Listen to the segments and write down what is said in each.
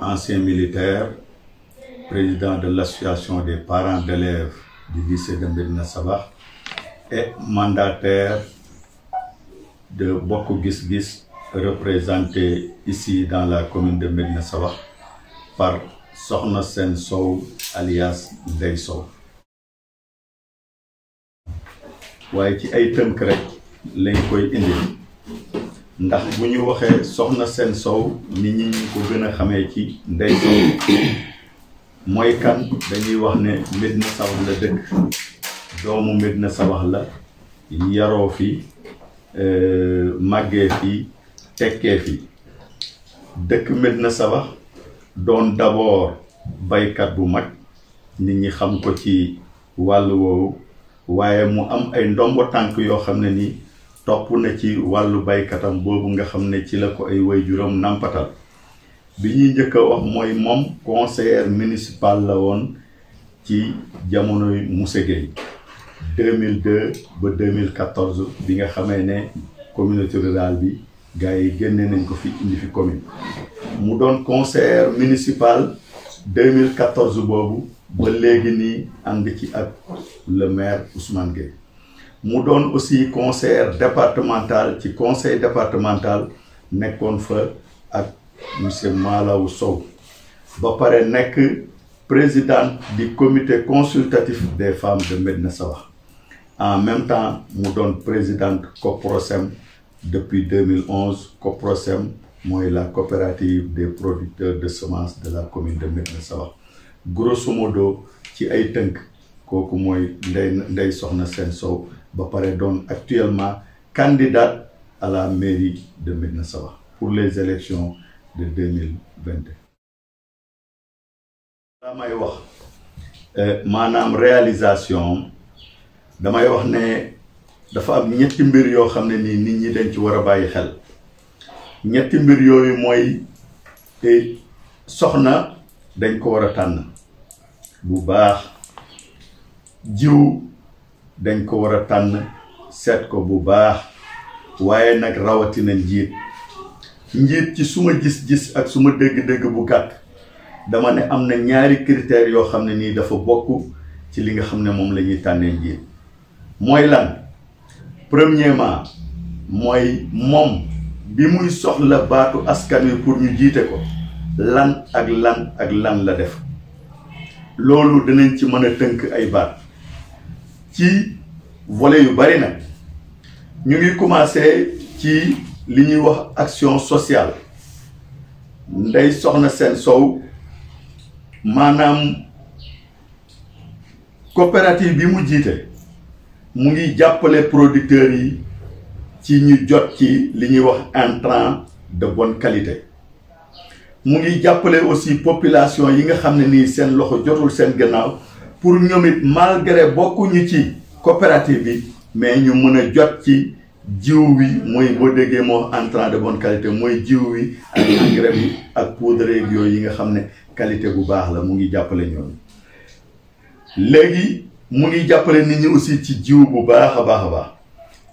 ancien militaire, président de l'association des parents d'élèves du lycée de Médina Sabakh et mandataire de Bokk Gis Gis, représenté ici dans la commune de Médina Sabakh par Sokhna Sène Sow alias Ndeye Sow. waaye ci ay tënk rek lañ koy indi ndax bu ñu waxee Sokhna Sène Sow nit ñi ñu ko gën a xamee ci Ndeye Sow mooy kan dañuy wax ne Médina Sabakh la dëkk doomu Médina Sabakh la yaroo fi màggee fi tekkee fi dëkk Médina Sabakh doon d'abord baykat bu mag nit ñi xam ko ci wàllu woowu waaye mu am ay ndombo tànk yoo xam ne ni topp na ci wàllu baykatam boobu nga xam ne ci la ko ay waajuram nampatal bi ñuy njëkk a wax mooy moom conseiller municipal la woon ci jamonoy Moussé Gueye 2002 ba 2014 bi nga xamee ne communauté rurale bi gars yi génne nañ ko fi indi fi commune mu doon conseiller municipal 2014 boobu ba léegi nii ànd ci ak le maire Ousmane Gueye mu doon aussi conseiller départemental ci conseil départemental nekkoon fa ak monsieur Malaw Sow ba pare nekk président du comité consultatif des femmes de Médina Sabakh en même temps mu doon présidente Coprosem depuis 2011 Coprosem mooy la coopérative des producteurs de semences de la commune de Médina Sabakh grosso modo ci ay tënk kooku mooy Ndeye Sokhna Sène Sow ba pare doon actuellement candidate à la mairie de Médina Sabakh pour les élections de 2022. damay wax maanaam réalisation damay wax ne dafa am ñetti mbir yoo xam ne nii nit ñi dañ ci war a bàyyi xel ñetti mbir yooyu mooy soxna dañ ko war a tànn bu baax jiw dañ ko war a tànn seet ko bu baax waaye nag rawatina njiit ci suma gis-gis ak suma dégg-dégg bu gàtt dama ne am na ñaari critères yoo xam ne nii dafa bokk ci li nga xam ne moom la ñuy tànnee njiit mooy lan premièrement mooy moom bi muy soxla baatu askan wi pour ñu jiite ko lan ak lan la def loolu dinañ ci mën a tënk ay baat ci volet yu bari nag ñu ngi commencé ci li ñuy wax action sociale Ndeye Sokhna Sène Sow maanaam coopérative bi mu jiite mu ngi jàppale producteurs yi ci ñu jot ci li ñuy wax intrant de bonne qualité mu ngi jàppale aussi population yi nga xam ne nii seen loxo jotul seen gannaaw pour ñoom it malgré bokkuñu ci coopérative bi mais ñu mën a jot ci jiw wi mooy boo déggee moo intrant de bonne qualité mooy jiw wi ak engrais bi ak poudre yooyu yi nga xam ne qualité bu baax la mu ngi jàppale ñoom léegi mu ngi jàppale nit ñi aussi ci jiw bu baax a baax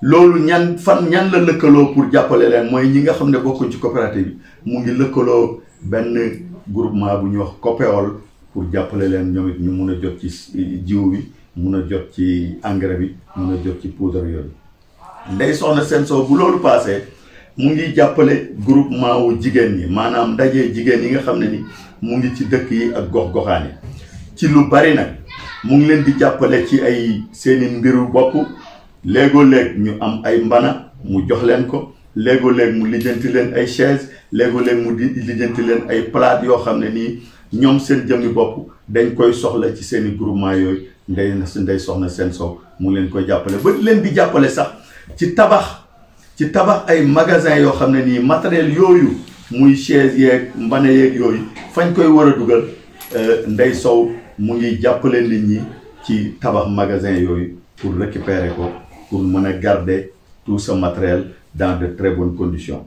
loolu ñan la lëkkaloo pour jàppale leen mooy ñi nga xam ne bokkuñ ci coopérative bi mu ngi lëkkaloo benn groupement bu ñuy wax COPEOL pour jàppale leen ñoom it ñu mun a jot ci jiw bi mun a jot ci engrais bi mun a jot ci poudre yooyu Ndeye Sokhna Sène Sow bu loolu passé mu ngi jàppale groupement wu jigéen ñi maanaam ndaje jigéen yi nga xam ne ni mu ngi ci dëkk yi ak gox-goxaan yi ci lu bari nag mu ngi leen di jàppale ci ay seeni mbiru bopp léegoo-léeg ñu am ay mbana mu jox leen ko léegoo-léeg mu lijjanti leen ay chaise léegoo-léeg mu lijjanti leen ay plate yoo xam ne nii ñoom seen jëmmi bopp dañ koy soxla ci seeni groupement yooyu Ndeye Sokhna Sène Sow mu leen koy jàppale ba leen di jàppale sax ci tabax ay magasin yoo xam ne nii matériel yooyu muy chaise yeeg mbana yeeg yooyu fañ koy war a dugal Ndeye Sow mu ngi jàppale nit ñi ci tabax magasin yooyu pour récupérer ko pour mën a garder tout ce matériel dans de très bonnes conditions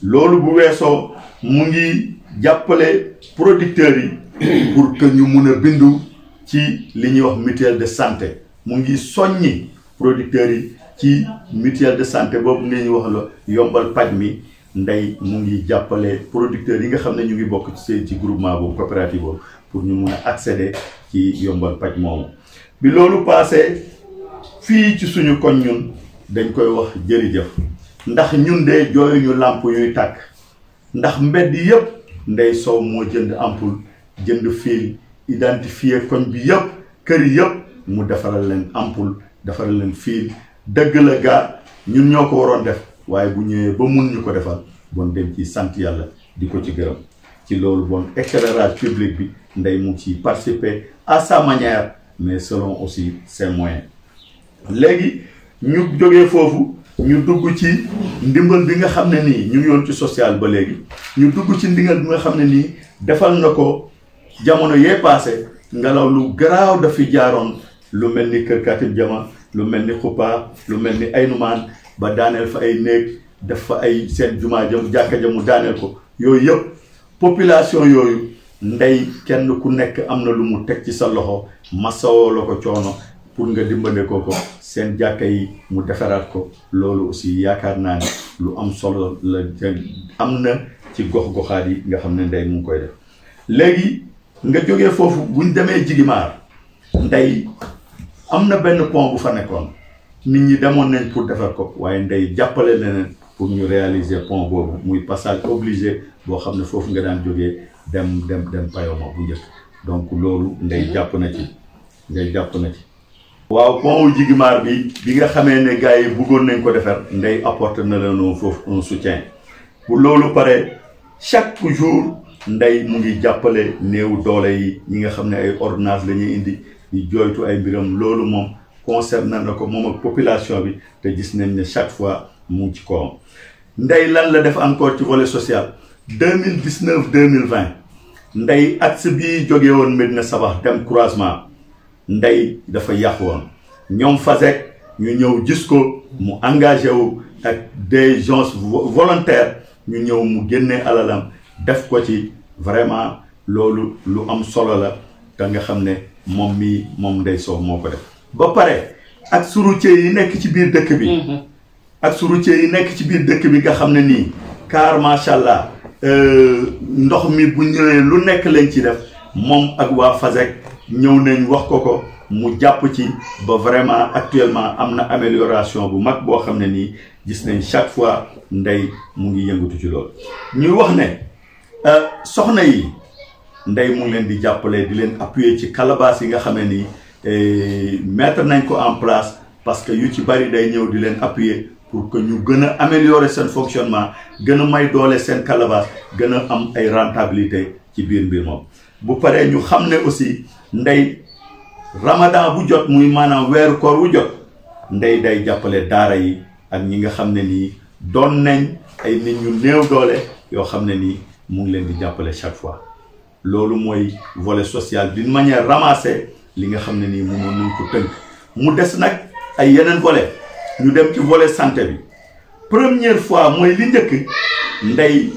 loolu bu weesoo mu ngi jàppale producteurs yi pour que ñu mun a bindu ci li ñuy wax mutuelle de santé mu ngi soññi producteurs yi ci mutuelle de santé boobu nga ñu wax la yombal paj mi ndey mu ngi jàppale producteurs yi nga xam ne ñu ngi bokk ci groupement boobu coopérative boobu pour ñu mun a accéder ci yombal paj moomu. bi loolu passé fii ci suñu koñ ñun dañ koy wax jërëjëf ndax ñun de jooyuñu làmp yuy tàkk ndax mbedd yëpp Ndeye Sow moo jënd ampoule jënd fil identifier koñ bi yëpp kër yëpp mu defaral leen ampoule defaral leen fil dëgg la gaa ñun ñoo ko waroon def waaye bu ñëwee ba mun ñu ko defal bon dem ci sant yàlla di ko ci gërëm ci loolu bon éclairage public bi Ndeye mu ci participer à sa manière mais selon aussi ses moyens. léegi ñu jógee foofu ñu dugg ci ndimbal bi nga xam ne nii ñu ngi yoon ci social ba léegi ñu dugg ci ndimbal bi nga xam ne nii defal na ko jamono yee passé ngelaw lu garaaw dafi jaaroon lu mel ni Kër Katib Jama lu mel ni Xupa lu mel ni Aynumaan ba daaneel fa ay néeg def fa ay seen jumaa jëm jàkka jamu daaneel ko yooyu yëpp population yooyu Ndeye kenn ku nekk am na lu mu teg ci sa loxo masawoo la ko coono pour nga dimbale ko seen jàkka yi mu defaraat ko loolu aussi yaakaar naa ne lu am solo la am na ci gox-goxaat yi nga xam ne Ndeye mu ngi koy def. léegi nga jógee foofu buñ demee Jigimaar Ndeye am na benn pont bu fa nekkoon nit ñi demoon nañ pour defar ko waaye Ndeye jàppale leneen pour ñu réaliser pont boobu muy passage obligé boo xam ne foofu nga daan jógee dem Payoma bu njëkk donc loolu Ndeye jàpp na ci waaw pont wu Jigimaar bi nga xamee ne gars yi bëggoon nañ ko defar Ndeye apporte na leen foofu un soutien bu loolu pare chaque jour Ndeye mu ngi jàppale néew doole yi ñi nga xam ne ay ordonnance la ñuy indi di jooytu ay mbiram loolu moom concerne na ko moom ak population bi te gis nañ ne chaque fois mu ngi ci kawam. Ndeye lan la def encore ci volet social 2019-2020 Ndeye axe bii jóge woon Medina Sabax dem croisement Ndeye dafa yàqu woon ñoom Fasek ñu ñëw gis ko mu engagé wu ak des gens volontaires ñu ñëw mu génnee alalam def ko ci vraiment loolu lu am solo la te nga xam ne moom Ndeye Sow moo ko def. ba pare ak routier yi nekk ci biir dëkk bi. ak routier yi nekk ci biir dëkk bi nga xam ne nii car macha allah ndox mi bu ñëwee lu nekk lañ ci def moom ak waa Fasek ñëw nañ wax ko mu jàpp ci ba vraiment actuellement am na amélioration bu mag boo xam ne nii gis nañ chaque fois Ndeye mu ngi yëngatu ci loolu. ñuy wax ne soxna yi Ndeye mu ngi leen di jàppale di leen appuyer ci calebasse yi nga xam ne nii mettre nañ ko en place parce que yu ci bari day ñëw di leen appuyer pour que ñu gën a améliorer seen fonctionnement gën a may doole seen calebasse gën a am ay rentabilité ci biir mbir moom. bu paree ñu xam ne aussi Ndeye Ramadan bu jot muy maanaam weeru koor wu jot Ndeye day jàppale daara yi ak ñi nga xam ne nii doon nañ ay nit ñu néew doole yoo xam ne nii mu ngi leen di jàppale chaque fois. loolu mooy volet social d'une manière ramassée li nga xam ne nii mënoon nañ ko tënk mu des nag ay yeneen volet ñu dem ci volet santé bi première fois mooy li njëkk Ndeye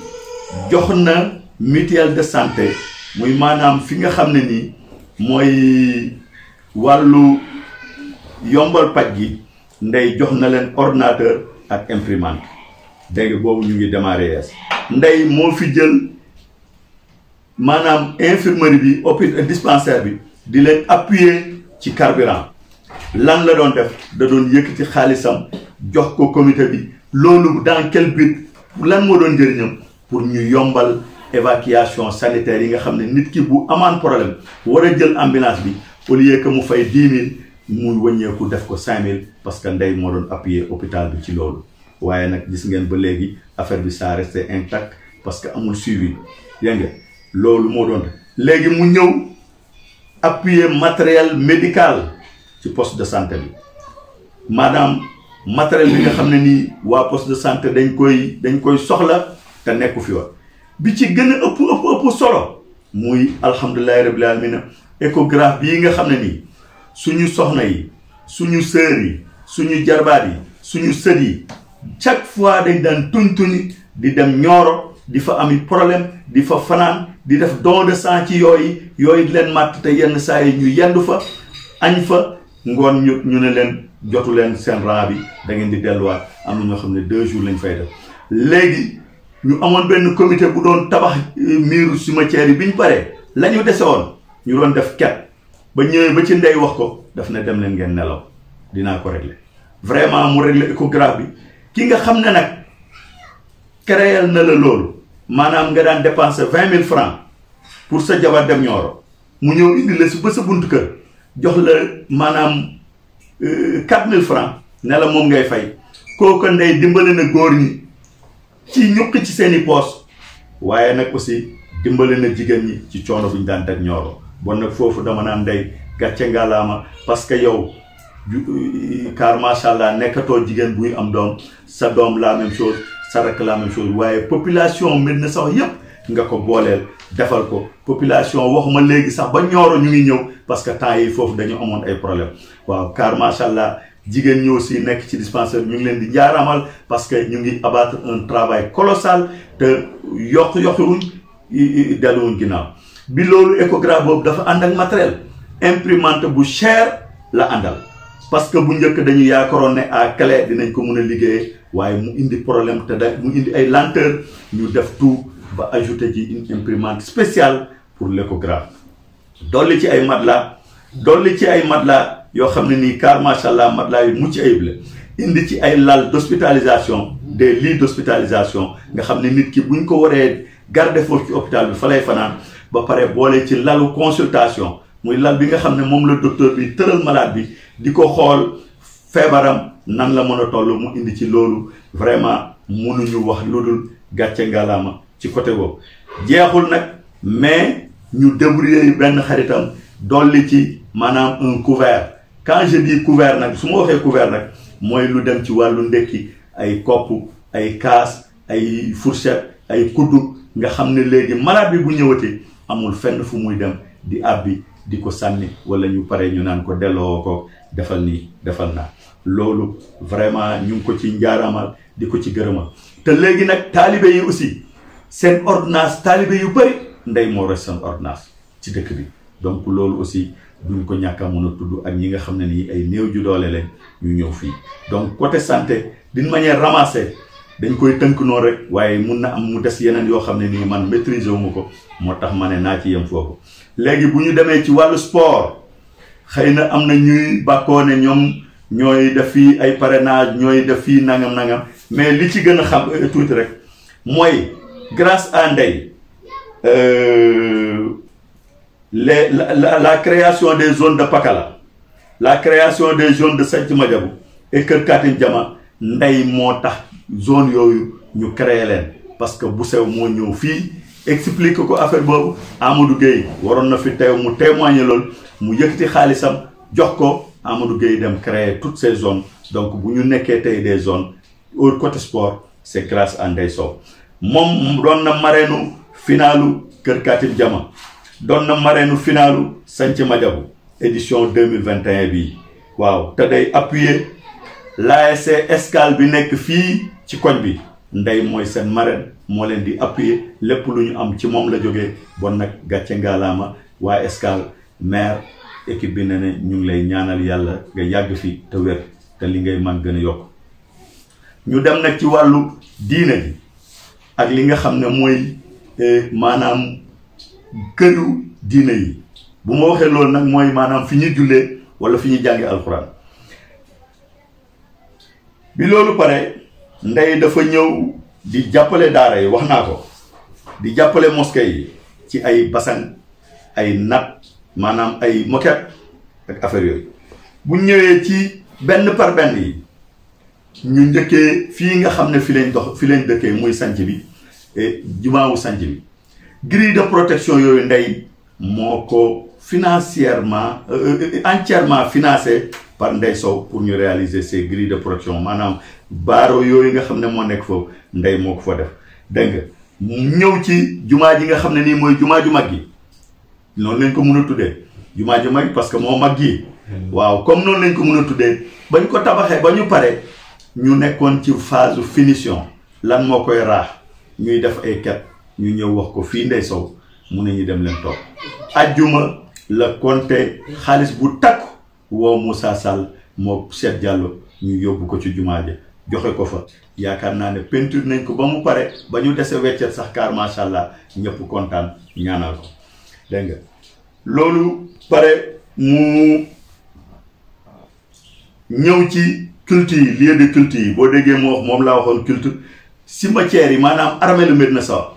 jox na mutuelle de santé muy maanaam fi nga xam ne nii mooy wàllu yombal paj gi Ndeye jox na leen ordinateur ak imprimante dégg boobu ñu ngi démarrer yees Ndeye moo fi jël maanaam infirmerie bi hôpital dispensaire bi di leen appuyer ci carburant lan la doon def da doon yëkkati xaalisam jox ko comité bi loolu dans quel but lan moo doon njëriñam pour ñu yombal évacuation sanitaire yi nga xam ne nit ki bu amaan problème war a jël ambulance bi au lieu que mu fay 10 000 muy wëññeeku def ko 5 000 parce que Ndeye moo doon appuyer hôpital bi ci loolu waaye nag gis ngeen ba léegi affaire bi ça resté intact parce que amul suivi yaa nga loolu moo doon léegi mu ñëw appuyer matériel médical ci poste de santé bi maanaam matériel bi nga xam ne nii waa poste de santé dañ koy soxla te nekku fi wa bi ci gën a ëpp solo muy alhamdulillahi rabbil alamin échographe bii nga xam ne nii suñu soxna yi suñu sœur yi suñu jarbaat yi suñu sët yi chaque fois dañ daan tuñ di dem Nioro di fa ami problème di fa fanaan di def don de sang ci yooyu di leen màtt te yenn saa yi ñu yendu fa añ fa ngoon ñu ne leen jotu leen seen rang bi da ngeen di delluwaat am na ñoo xam ne 2 jours lañ fay def léegi ñu amoon benn comité bu doon tabax miiru cimetière yi bi ñu paree la ñu dese woon ñu doon def ket ba ñëwee ba ci ndey wax ko daf ne dem leen ngeen nelaw dinaa ko régler vraiment mu régler échographe bi ki nga xam ne nag créer na la loolu maanaam nga daan dépenser 20 000 francs pour sa jabar dem Nioro mu ñëw indi la si ba sa buntu kër jox la maanaam 4 000 francs ne la moom ngay fay kooku ndey dimbale na góor ñi ci ñuq ci seeni poos waaye nag aussi dimbale na jigéen ñi ci coono bu ñu daan teg Nioro bon nag foofu dama naan ndey gàcce ngalaama parce que yow car macha allah nekkatoo jigéen buy am doom sa doom la même chose sa rakk la même chose waaye population Médina sax yëpp nga ko booleel defal ko population waxuma léegi sax ba Nioro ñu ngi ñëw parce que temps yi foofu dañu amoon ay problème waaw car macha allah jigéen ñi aussi nekk ci dispensaire ñu ngi leen di jaaramal parce que ñu ngi abattre un travail colossal te yokkuwuñ delluwuñ ginnaaw bi loolu échographe boobu dafa ànd ak matériel imprimante bu cher la àndal parce que bu njëkk dañu yaakaaroon ne à clé dinañ ko mën a liggéeyee waaye mu indi problème te mu indi ay lenteur ñu def tout ba ajouter ci une imprimante spéciale pour l'échographe dolli ci ay matelas yoo xam ne nii car macha allah matelas yu mucc ayib la indi ci ay lal d'hospitalisation des lits d'hospitalisation nga xam ne nit ki buñ ko waree garder foofu ci hôpital bi fa lay fanaan ba pare boole ci lalu consultation muy lal bi nga xam ne moom la docteur bi tëral malade bi di ko xool feebaram nan la mën a toll mu indi ci loolu vraiment mënuñu wax lu dul gàcce ngalaama ci côté boobu jeexul nag mais ñu débrouiller benn xaritam dolli ci maanaam un couvert quand je dis couvert nag su ma waxee couvert nag mooy lu dem ci wàllu ndekki ay kopp ay kaas ay fourchette ay kuddu nga xam ne léegi malade bi bu ñëwatee amul fenn fu muy dem di abbi di ko sànni wala ñu pare ñu naan ko delloo ko defal nii defal naa loolu vraiment ñu ngi ko ci njaaramal di ko ci gërëmal te léegi nag taalibe yi aussi seen ordonnance taalibe yu bëri ndey moo res seen ordonnance ci dëkk bi donc loolu aussi duñ ko ñàkk a mën a tudd ak ñi nga xam ne nii ay néew ju doole leen ñu ñëw fii donc côté santé d'une manière ramassée dañ koy tënk noonu rek waaye mun na am mu des yeneen yoo xam ne nii man maîtriser wu ma ko moo tax ma ne naa ci yem foofu léegi bu ñu demee ci wàllu sport xëy na am na ñuy bàkkoo ne ñoom ñooy def fii ay parrainage ñooy def fii nangam mais li ci gën a xam tuuti rek mooy grâce à Ndeye la création des zones de Pakala la création des zones de Santhiou Madiabou et Kër Katim Diama Ndeye moo tax zone yooyu ñu créé leen parce que bu sew moo ñëw fii explique ko affaire boobu Amadou Gueye waroon na fi teew mu témoigner loolu mu yëkkati xaalisam jox ko Amadou Gueye dem créer toutes ces zones donc bu ñu nekkee tey des zones au côté sport c'est grâce à Ndeye Sow moom doon na mareenu finalu Kër Katim Diama doon na mareenu finalu Santhiou Madiabou édition 2021 bii waaw te day appuyer l'ASC Escale bi nekk fii ci koñ bi Ndeye mooy seen marraine moo leen di appuyer lépp lu ñu am ci moom la jógee bon nag gàcce ngaalaama waa Escale maire équipe bi ne ne ñu ngi lay ñaanal yàlla nga yàgg fi te wér te li ngay man gën a yokk ñu dem nag ci wàllu diine ji ak li nga xam ne mooy maanaam këru diine yi bu ma waxee loolu nag mooy maanaam fi ñu jullee wala fi ñu jàngi alxuraan bi loolu pare Ndeye dafa ñëw di jàppale daara yi wax naa ko di jàppale mosquée yi ci ay basan ay nat maanaam ay moquette ak affaire yooyu bu ñëwee ci benn par benn yi ñu njëkkee fii nga xam ne fi lañ dëkkee muy sanc bi jumaawu sanc bi grille de protection yooyu Ndeye moo ko financièrement entièrement financé par Ndeye Sow pour ñu réaliser ces grilles de protection maanaam baaro yooyu nga xam ne moo nekk foofu Ndeye moo ko fa def dégg nga ñëw ci jumaa ji nga xam ne nii mooy jumaa ju mag gi noonu lañ ko mën a tuddee jumaa ju mag gi parce que moo mag gi waaw comme noonu lañ ko mën a tuddee bañ ko tabaxee ba ñu pare ñu nekkoon ci phase finition lan moo koy raax ñuy def ay ket ñu ñëw wax ko fii Ndeye Sow mu ne ñu dem leen toog ajjuma la compté xaalis bu takku woo Moussa Sall moo Cheikh Diallo ñu yóbbu ko ci jumaa ja joxe ko fa yaakaar naa ne peinture nañ ko ba mu pare ba ñu dese weccet sax car macha allah ñëpp kontaan ñaanal ko dégg nga loolu pare mu ñëw ci culte yi lieu de culte yi boo déggee mu wax moom laa waxoon culte cimetière yi maanaam armeelu Médina Sabakh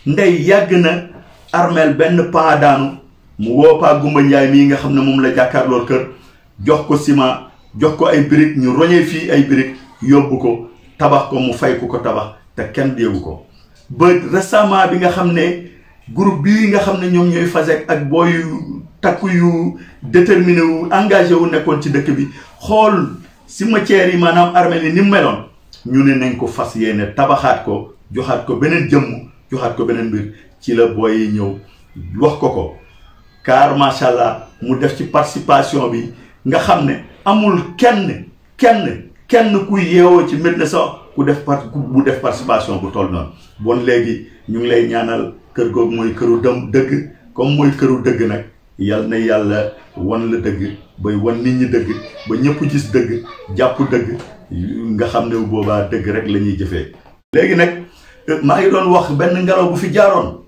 ndey yàgg na armeel benn paa daanu mu woo Paa Gumba Njaay mii nga xam ne moom la jàkkaarlool kër jox ko ciment jox ko ay briques ñu roñee fii ay briques yóbbu ko tabax ko mu fay ko tabax te kenn déggu ko ba récemment bi nga xam ne groupe bii nga xam ne ñoom ñooy FASEG ak booy takku yu déterminé wu engagé wu nekkoon ci dëkk bi xool cimetière yi maanaam armeel yi ni mu meloon ñu ne nañ ko fas yéene tabaxaat ko joxaat ko beneen jëmm joxaat ko beneen mbir ci la booy yi ñëw wax ko car macha allah mu def ci participation bi nga xam ne amul kenn kuy yeewoo ci Médina Sabakh ku def participation bu toll noonu bon léegi ñu ngi lay ñaanal kër googu mooy këru dëgg comme mooy këru dëgg nag yal na yàlla wan la dëgg bay wan nit ñi dëgg ba ñëpp gis dëgg jàpp dëgg nga xam ne boobaa dëgg rek la ñuy jëfee. léegi nag maa ngi doon wax benn ngelaw bu fi jaaroon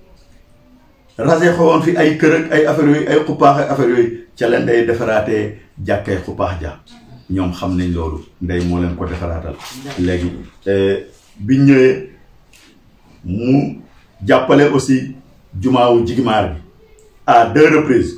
rasé xawoon fi ay kër ak ay affaire yooyu ay xuppaax ak affaire yooyu ca la ndey defaraatee jàkkee xuppaax ja ñoom xam nañ loolu ndey moo leen ko defaraatal léegi bi ñëwee mu jàppale aussi jumaawu Jigmaar bi à 2 reprises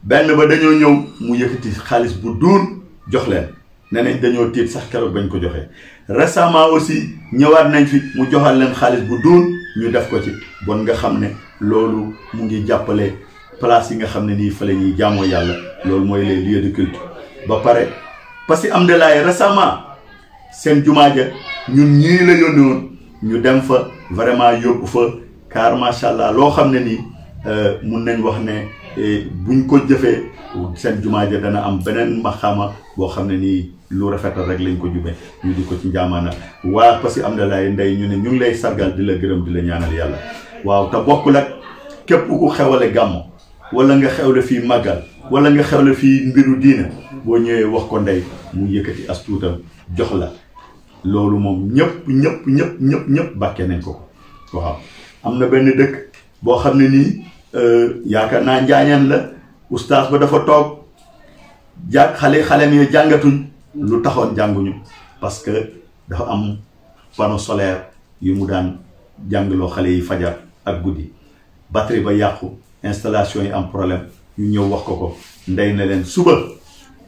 benn ba dañoo ñëw mu yëkkati xaalis bu duun jox leen ne nañ dañoo tiit sax keroog bañ ko joxee récemment aussi ñëwaat nañ fi mu joxal leen xaalis bu duun ñu def ko ci bon nga xam ne loolu mu ngi jàppale place yi nga xam ne nii fa la ñuy jaamoo yàlla loolu mooy les lieux de culte ba pare parce que am de laay récemment seen jumaa ja ñun ñii la yónni woon ñu dem fa vraiment yóbbu fa car macha allah loo xam ne nii mun nañ wax ne buñ ko jëfee seen jumaa ja dana am beneen maxaama boo xam ne nii lu rafetal rek lañ ko jubee ñu di ko ci njaamaana waa parce que am de laay ndey ñu ne ñu ngi lay sargal di la gërëm di la ñaanal yàlla waaw te bokkul ak képp ku xewale gàmmo wala nga xewle fii màggal wala nga xewle fii mbiru diina boo ñëwee wax ko ndey mu yëkkati as tuutam jox la loolu moom ñëpp bàkkee nañ ko waaw am na benn dëkk boo xam ne nii yaakaar naa njaañeen la oustaz ba dafa toog xale mi jàngatuñ lu taxoon jànguñu parce que dafa am panneau solaire yu mu daan jàngloo xale yi fajar ak guddi batterie ba yàqu installation yi am problème ñu ñëw wax ko ndey na leen suba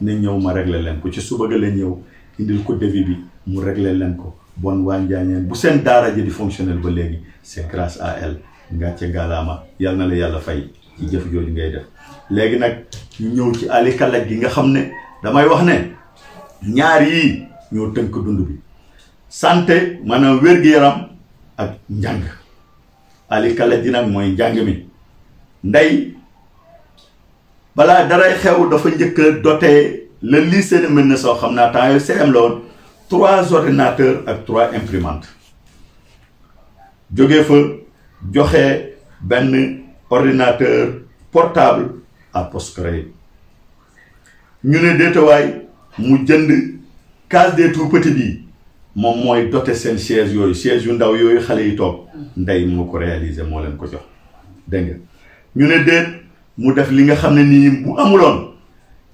ne ñëw ma régler leen ko ci suba ga leen ñëw indil ko devis bi mu régler leen ko bon waa njaañeen bu seen daara ji di fonctionnel ba léegi c'est grâce à elle ngàcce gaalaama yal na la yàlla fay ci jëf jooju ngay def léegi nag ñu ñëw ci ali kalaj gi nga xam ne damay wax ne ñaar yii ñoo tënk dund bi santé maanaam wér-gu-yaram ak njàng ali kalaj gi nag mooy njàng mi ndey balaa daray xew dafa njëkk a doté le lycée de Médina Sabakh xam naa temps yooyu CM la woon 3 ordinateurs ak 3 imprimantes jógee fa joxe benn ordinateur portable à poste créé ñu ne déetawaay mu jënd case des tout petits bi moom mooy doté seen chaise yu ndaw yooyu xale yi toog ndey moo ko réaliser moo leen ko jox dégg nga ñu ne déet mu def li nga xam ne nii bu amuloon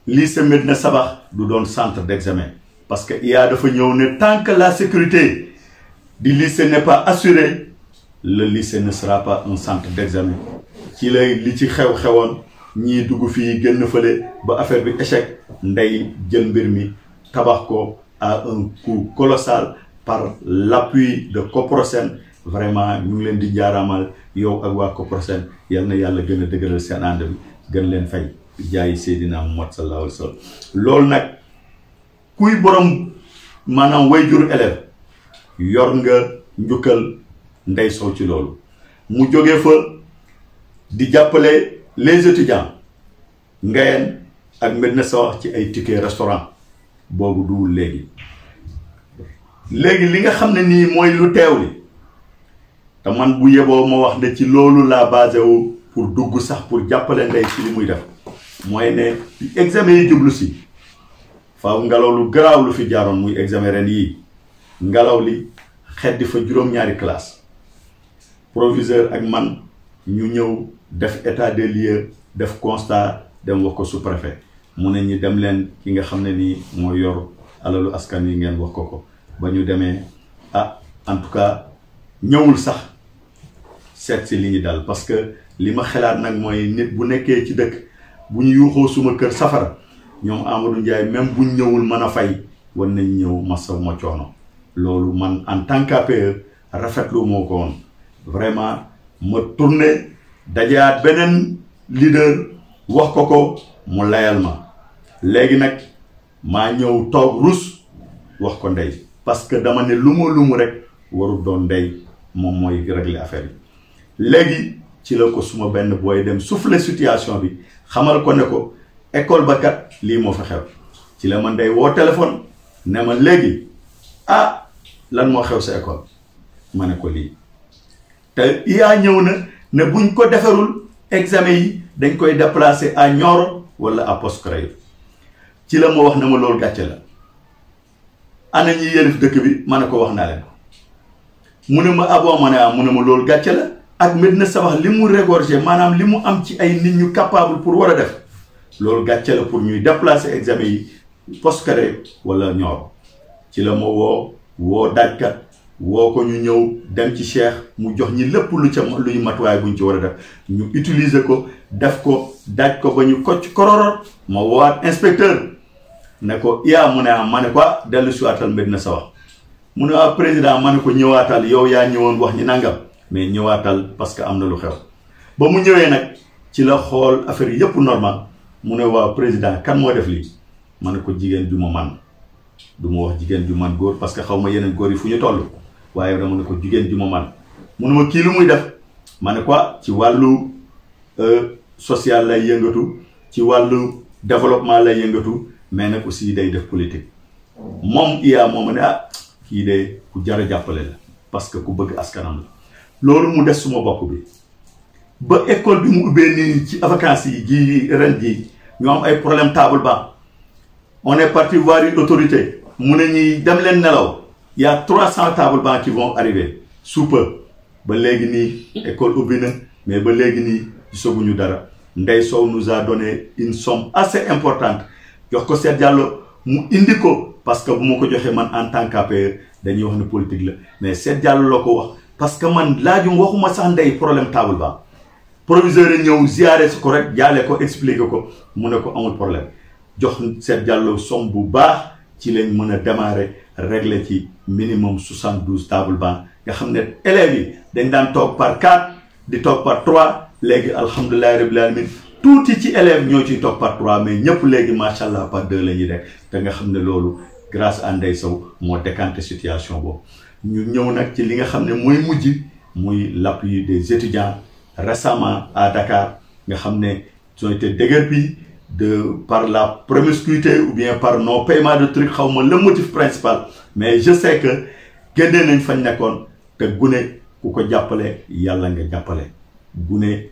lycée Médina Sabakh du doon centre d'examen parce que IA dafa ñëw ne tant que la sécurité du lycée n'est pas assurée le lycée ne sera pas un centre d'examen ci lay li ci xewoon ñii dugg fii génn fële ba affaire bi échec ndey jël mbir mi tabax ko à un coût colossal par l'appui de Coprosen vraiment ñu ngi leen di jaaraamal yow ak waa Coprosen yal na yàlla gën a dëgëral seen ànd bi gën leen fay jaayi Seydina Muhammad sallallahu alayhi wa sallam loolu nag kuy borom maanaam wayjur élève yor nga njukkal Ndey Sow ci loolu mu jógee fa di jàppale les étudiants Ngayeen ak Médina Sabakh ci ay ticket restaurant boobu duwul léegi li nga xam ne nii mooy lu teew li te man bu yeboo ma wax ne ci loolu laa basé wu pour dugg sax pour jàppale ndey ci li muy def mooy ne examen yi jublu si faaw ngelaw lu garaaw lu fi jaaroon muy examen ren yii ngelaw li xeddi fa juróom-ñaari classe proviseur ak man ñu ñëw def état des lieux def constat dem wax ko sous-préfet mu ne ñu dem leen ki nga xam ne nii moo yor alalu askan wi ngeen wax ko ba ñu demee en tout cas ñëwul sax seet si li ñu dal parce que li ma xalaat nag mooy nit bu nekkee ci dëkk bu ñu yuuxoo suma kër safara ñoom Amadou Ndiaye même buñ ñëwul mën a fay war nañ ñëw massa ma coono loolu man en tant qu'APE rafetlu moo ko woon vraiment ma tourné dajaat beneen leader wax ko mu layal ma léegi nag maa ñëw toog rus wax ko ndey parce que dama ne lumu rek warul doon ndey moom mooy régler affaire yi léegi ci la ko suma benn booy dem souffler situation bi xamal ko ne ko école ba kat lii moo fa xew ci la man day woo téléphone ne ma léegi lan moo xew sa école ma ne ko lii te yaa ñëw na ne buñ ko defarul examen yi dañ koy déplacer à Nioro wala à Poste Crève ci la ma wax ne ma loolu gàcce la ana ñi yëlif dëkk bi ma ne ko wax naa leen mu ne ma aboo ma ne mu ne ma loolu gàcce la ak Médina Sabakh li mu régorgé maanaam li mu am ci ay nit ñu capable pour war a def loolu gàcce la pour ñuy déplacer examen yi Poste Crève wala Nioro ci la ma woo daajkat woo ko ñu ñëw dem ci Cheikh mu jox ñi lépp luy matuwaay buñ ci war a def ñu utiliser ko def ko daaj ko ba ñu kocc kororot ma woowaat inspecteur ne ko mu ne ma ne ko dellu si waatal Médina Sabakh mu ne président ma ne ko ñëwaatal yow yaa ñëwoon wax ñi nangam mais ñëwaatal parce que am na lu xew ba mu ñëwee nag ci la xool affaire yi yëpp normal mu ne président kan moo def lii ma ne ko jigéen ju ma man du ma wax jigéen ju man góor parce que xaw ma yeneen góor yi fu ñu toll waaye dama ne ko jigéen ju ma man mu ne ma kii lu muy def ma ne ko ci wàllu social lay yëngatu ci wàllu développement lay yëngatu mais nag aussi day def politique moom moom ne kii de ku jar a jàppale la parce que ku bëgg askanam la loolu mu des suma bopp bi ba école bi mu ubbee nii ci vacances yi ji ren ji ñu am ay problème table banc on est parti voir une autorité mu ne ñi dem leen nelaw y a 300 tables bancs qui vont arriver sous peu ba léegi nii école ubbi na mais ba léegi nii gisaguñu dara Ndeye Sow nous a donné une somme assez importante jox ko Cheikh Diallo mu indi ko parce que bu ma ko joxee man en tant qu'APE dañuy wax ne politique la mais Cheikh Diallo la ko wax parce que man laajum waxuma sax Ndeye problème table banc proviseur yi ñëw ziare si ko rek jaale ko expliquer ko mu ne ko amul problème jox Cheikh Diallo somme bu baax ci lañ mën a démarrer régler ci minimum 72 table banc nga xam ne élèves yi dañ daan toog par 4 di toog par 3 léegi alhamdulilah rabbil alamin tuuti ci élèves ñoo ciy toog par 3 mais ñëpp léegi macha allah par 2 la ñuy def te nga xam ne loolu grâce à Ndeye Sow moo décanté situation boobu. ñu ñëw nag ci li nga xam ne mooy mujj muy l'appui des étudiants récemment à Dakar nga xam ne ils ont été déguerpis par la promiscuité ou bien par non paiement de trucs xaw ma le motif principal mais je sais que génnee nañ fañ nekkoon te gune ku ko jàppale yàlla nga jàppale gune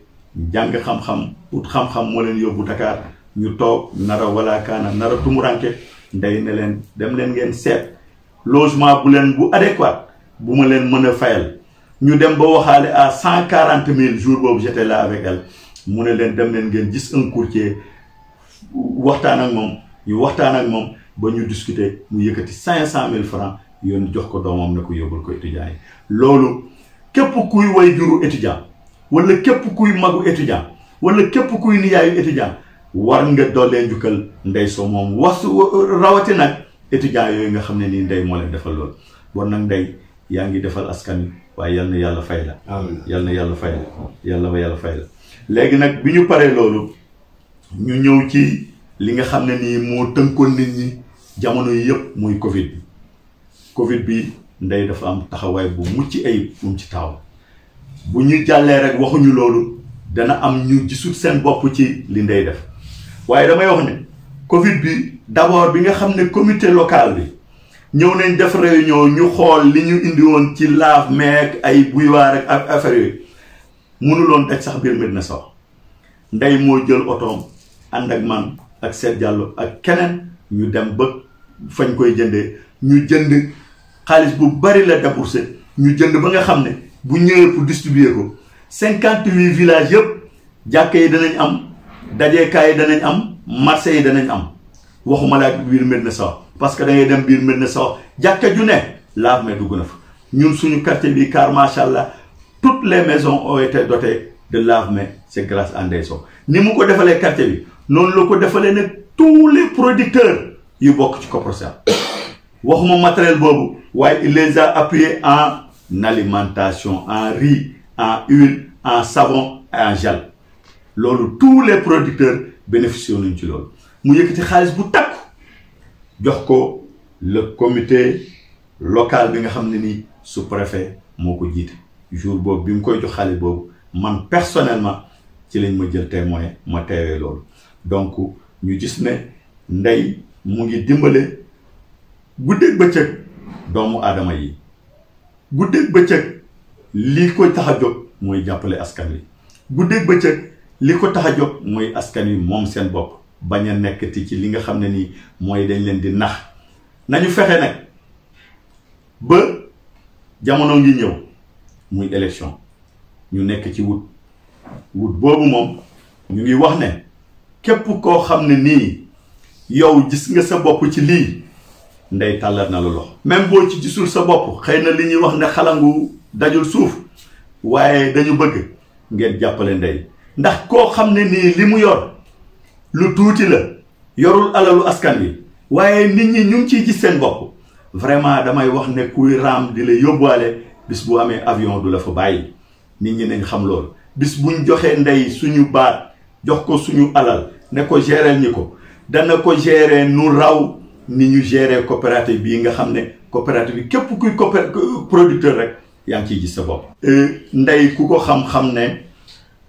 jàng xam-xam ut xam-xam moo leen yóbbu Dakar ñu toog nara wala kaana nara tumuranke Ndeye ne leen dem leen ngeen seet logement bu adéquat bu ma leen mën a fayal ñu dem ba waxaale à 140 000 jours boobu j'étais là avec elle mu ne leen dem leen ngeen gis un courtier waxtaan ak moom ñu waxtaan ak moom ba ñu discuter mu yëkkati 500 000 francs yoon jox ko doomam ne ko yóbbul ko étudiants yi loolu képp kuy way juru étudiant wala képp kuy magu étudiant wala képp kuy niyaayu étudiant war nga doolee njukkal Ndeye Sow moom wax rawati nag étudiants yooyu nga xam ne nii Ndeye moo leen defal loolu bon nag Ndeye yaa ngi defal askan wi waaye yal na yàlla fay la yal na yàlla fay la yàlla fay la léegi nag bi ñu paree loolu ñu ñëw ci li nga xam ne nii moo tënkoon nit ñi jamono yi yëpp muy Covid bi Ndeye dafa am taxawaay bu mucc ayib bu mu ci taaw bu ñu jàllee rek waxuñu loolu dana am ñu gisut seen bopp ci li Ndeye def waaye damay wax ne Covid bi d'abord bi nga xam ne comité local bi ñëw nañ def réunion ñu xool li ñu indi woon ci laaf meek ay buywaar ak affaire yooyu mënuloon daj sax biir Médina Sabakh Ndeye moo jël otoom ànd ak man ak Cheikh Diallo ak keneen ñu dem ba fañ koy jëndee ñu jënd xaalis bu bari la déboursé ñu jënd ba nga xam ne bu ñëwee pour distribuer ko 58 villages yëpp jàkka yi danañ am dajeekaay yi danañ am marché yi danañ am waxuma laa biir Médina Sabakh parce que da ngay dem biir Médina Sabakh jàkka ju ne lave-mains dugg na fa ñun suñu quartier bi car macha allah toutes les maisons ont été dotées de lave-mains c'est grâce à Ndeye Sow ni mu ko defalee quartier bi noonu la ko defalee nag tous les producteurs yu bokk ci Coprocel waxuma matériel boobu waaye il les a appuyés en alimentation en riz en huile en savon et en gel loolu tous les producteurs bénéficient nañ ci loolu mu yëkkati xaalis bu takku jox ko le comité local bi nga xam ne nii sous-préfet moo ko jiite jour boobu bi mu koy jox xaalis boobu man personnellement ci lañ ma jël témoin ma teewee loolu donc ñu gis ne Ndeye mu ngi dimbale guddeeg bëccëg doomu aadama yi guddeeg bëccëg li ko tax a jóg mooy jàppale askan wi guddeeg bëccëg li ko tax a jóg mooy askan wi moom seen bopp bañ a nekkati ci li nga xam ne nii mooy dañ leen di nax nañu fexe nag ba jamono ngi ñëw muy élection ñu nekk ci wut boobu moom ñu ngi wax ne képp koo xam ne nii yow gis nga sa bopp ci lii Ndeye tàllal na la loxo même boo ci gisul sa bopp xëy na li ñuy wax ne xalangu dajul suuf waaye dañu bëgg ngeen jàppale Ndeye ndax koo xam ne nii li mu yor lu tuuti la yorul alalu askan wi waaye nit ñi ñu ngi ciy gis seen bopp vraiment damay wax ne kuy raam di la yóbbuwaale bis bu amee avion du la fa bàyyi nit ñi nañ xam loolu bis buñ joxee Ndeye suñu baat jox ko suñu alal ne ko gérer ñi ko dana ko gérer nu raw ni ñu gérer coopérative bii nga xam ne coopérative bi képp kuy producteur rek yaa ngi ciy gis sa bopp. Ndeye ku ko xam-xam ne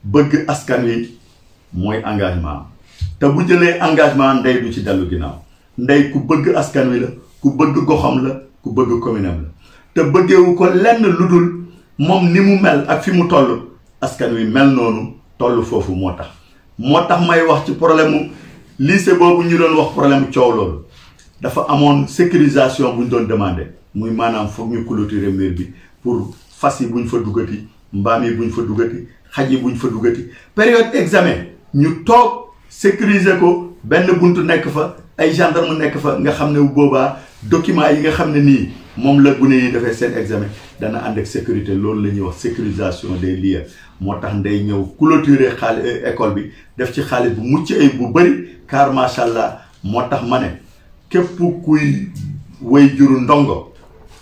bëgg askan wi mooy engagement te bu jëlee engagement Ndeye du ci dellu ginnaaw Ndeye ku bëgg askan wi la ku bëgg goxam la ku bëgg commune am la te bëggeewu ko lenn lu dul moom ni mu mel ak fi mu toll askan wi mel noonu toll foofu moo tax may wax ci problème mu lycée boobu ñu doon wax problème coow loolu dafa amoon sécurisation bu ñu doon demandé muy maanaam foog ñu clôturer mur bi pour fas yi buñ fa duggati mbaam yi buñ fa duggati xaj yi buñ fa duggati période examen ñu toog sécuriser ko benn buntu nekk fa ay gendarme nekk fa nga xam ne bu boobaa document yi nga xam ne nii moom la gune yi defee seen examen dana ànd ak sécurité loolu la ñuy wax sécurisation des lieux moo tax Ndeye ñëw clôturer école bi def ci xaalis bu mucc ayib bu bëri car macha allah moo tax ma ne képp kuy way juru ndongo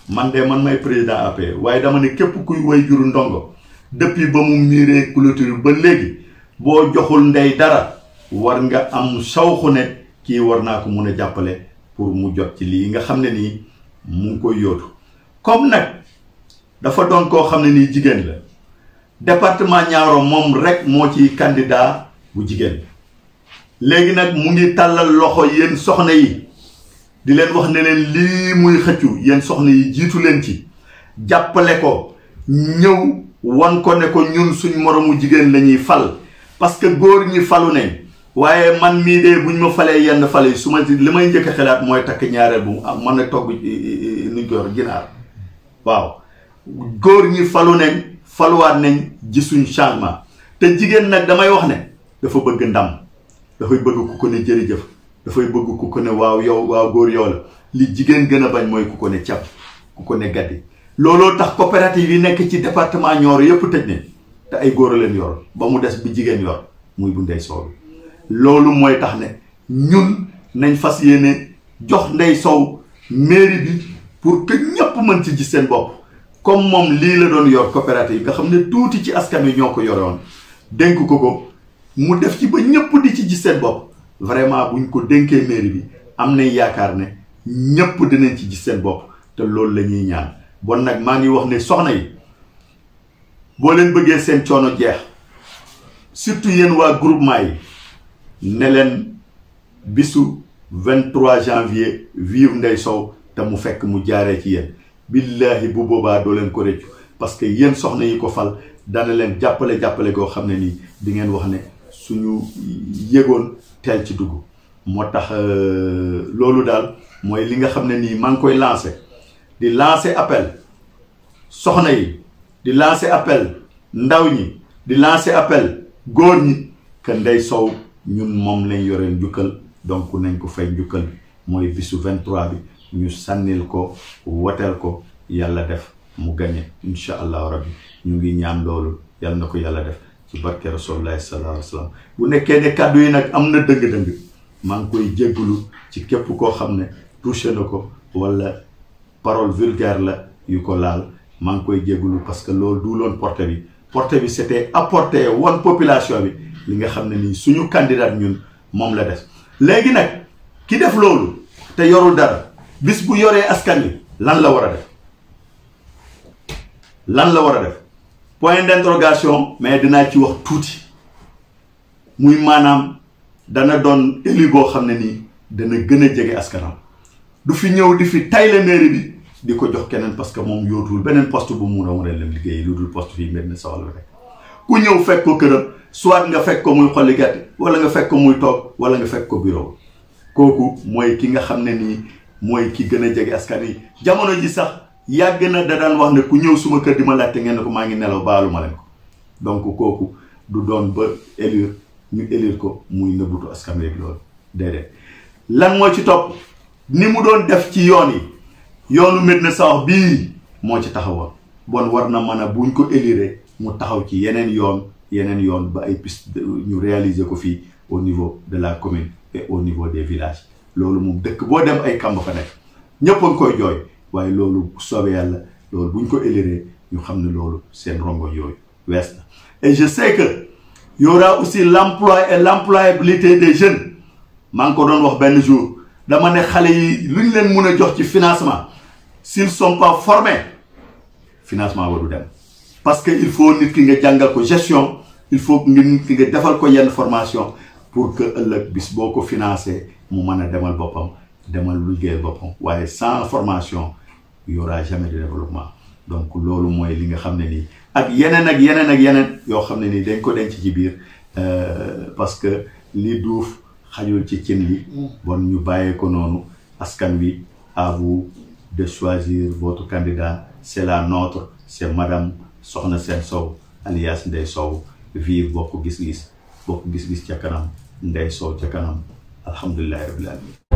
man may président AP waaye dama ne képp kuy way juru ndongo depuis ba mu miiree clôture ba léegi boo joxul Ndeye dara war nga am sawxu ne kii war naa ko mun a jàppale pour mu jot ci lii nga xam ne nii mu ngi koy yóotu comme nag dafa doon koo xam ne nii jigéen la département Nioro moom rek moo ci candidat bu jigéen léegi nag mu ngi tàllal loxo yéen soxna yi di leen wax ne leen lii muy xëccu yéen soxna yi jiitu leen ci jàppale ko ñëw wan ko ne ko ñun suñ moromu jigéen la ñuy fal parce que góor ñi falu ne waaye man mii de buñ ma falee yenn fale yi su ma li may njëkk a xalaat mooy takk ñaareel bu am mën a togg nuñ ko yor ginaar waaw góor ñi falu nañ faluwaat nañ gisuñ changement te jigéen nag damay wax ne dafa bëgg ndam dafay bëgg ku ko ne jërëjëf dafay bëgg ku ko ne waaw yow waaw góor yow la li jigéen gën a bañ mooy ku ko ne cap ku ko ne gaddi looloo tax coopérative yi nekk ci département Nioro yëpp tëj ne te ay góor a leen yor ba mu des bi jigéen yor muy bu Ndeye Sow loolu mooy tax ne ñun nañ fas yéene jox Ndeye Sow mairie bi pour que ñëpp mën ci gis seen bopp comme moom lii la doon yor coopérative nga xam ne tuuti ci askan wi ñoo ko yoroon dénk ko mu def ci ba ñëpp di ci gis seen bopp vraiment buñ ko dénkee mairie bi am nañ yaakaar ne ñëpp dinañ ci gis seen bopp te loolu la ñuy ñaan bon nag maa ngi wax ne soxna yi boo leen bëggee seen coono jeex surtout yéen waa groupement yi ne leen bisu 23 janvier vive Ndeye Sow te mu fekk mu jaaree ci yéen billahi bu boobaa doo leen ko rëccu parce que yéen soxna yi ko fal dana leen jàppale goo xam ne nii di ngeen wax ne suñu yëgoon teel ci dugg moo tax loolu daal mooy li nga xam ne nii maa ngi koy lancé di lancer appel soxna yi di lancer appel ndaw ñi di lancer appel góor ñi que Ndeye Sow ñun moom lañ yoreen njukkal donc nañ ko fay njukkal mooy bisu 23 bi ñu sànnil ko woteel ko yàlla def mu gagné incha allahu rabbi ñu ngi ñaan loolu yàlla na ko yàlla def ci barke Rasulullah sallallahu alayhi wa sallam bu nekkee ne kàddu yi nag am na dëng-dëng maa ngi koy jéggulu ci képp koo xam ne touché na ko wala parole vulgaire la yu ko laal maa ngi koy jéggulu parce que loolu du loon porté bi c'était apporter woon population bi li nga xam ne nii suñu candidat ñun moom la def léegi nag ki def loolu te yorul dara bis bu yoree askan wi lan la war a def lan la war a def point d'interrogation mais dinaa ci wax tuuti muy maanaam dana doon élu boo xam ne nii dana gën a jege askanam du fi ñëw di fi tayle mairie bi di ko jox keneen parce que moom yootul beneen poste bu mu war a dem liggéey lu dul poste fii Médina Sawal rek ku ñëw fekk ko këram soit nga fekk ko muy xolli gàtt wala nga fekk ko muy toog wala nga fekk ko bureau kooku mooy ki nga xam ne nii mooy ki gën a jege askan yi jamono ji sax yàgg na da daan wax ne ku ñëw suma kër di ma laajte ngeen ne ko maa ngi nelaw baalu ma leen ko donc kooku du doon ba élire ñu élire ko muy nëbbutu askan wi loolu déedéet lan moo ci topp ni mu doon def ci yoon yi yoonu Médina Sawal bii moo ci taxawoon bon war na mën a buñ ko élire mu taxaw ci yeneen yoon ba ay piste ñu réaliser ko fii au niveau de la commune et au niveau des villages loolu moom dëkk boo dem ay kamba fa nekk ñëpp a ngi koy jooy waaye loolu soobee yàlla loolu buñ ko élire ñu xam ne loolu seen rongo yooyu wees na et je sais que y aura aussi l'emploi et l'employabilité des jeunes maa ngi ko doon wax benn jour dama ne xale yi lu ñu leen mun a jox ci financement s'ils sont pas formés financement ba du dem parce que il faut nit ki nga jàngal ko gestion il faut nit ki nga defal ko yenn formation pour que ëllëg bis boo ko financé mu mën a demal boppam demal liggéeyal boppam waaye sans formation il y aura jamais de développement donc loolu mooy li nga xam ne nii ak yeneen yoo xam ne nii dañ ko denc ci biir parce que li duuf xajul ci cin li bon ñu bàyyee ko noonu askan wi à vous de choisir votre candidat c'est la nôtre c'est madame Soxna Sène Sow alias Ndeye Sow vive bokk gis-gis ca kanam Ndeye Sow ca kanam alhamdulillahi rabbil alamin